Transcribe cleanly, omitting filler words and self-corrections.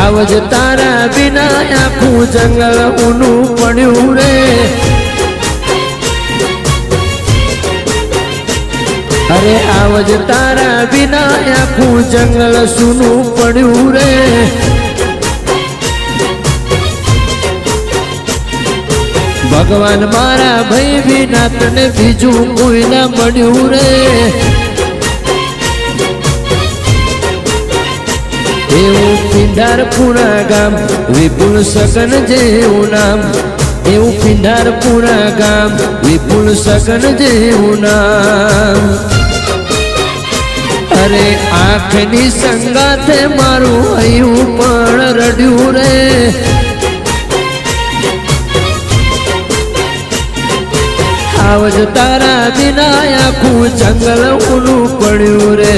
आवज तारा बिना आखू जंगल ऊनू पड्यू रे। अरे आवज तारा बिना आखू जंगल सूनू पड्यू रे। भगवान मारा भाई बिना तने बीजू कोई ना मळ्यू रे। एवं पिंडारपुरा गाम विपुल सगन जेवू नाम। एवं पिंडारपुरा गाम विपुल सगन जेवू नाम। अरे आँखनी संगाथे मारू अयू पण रड्यू रे। आवज तारा बिना आखू जंगल ऊनू पड्यू रे।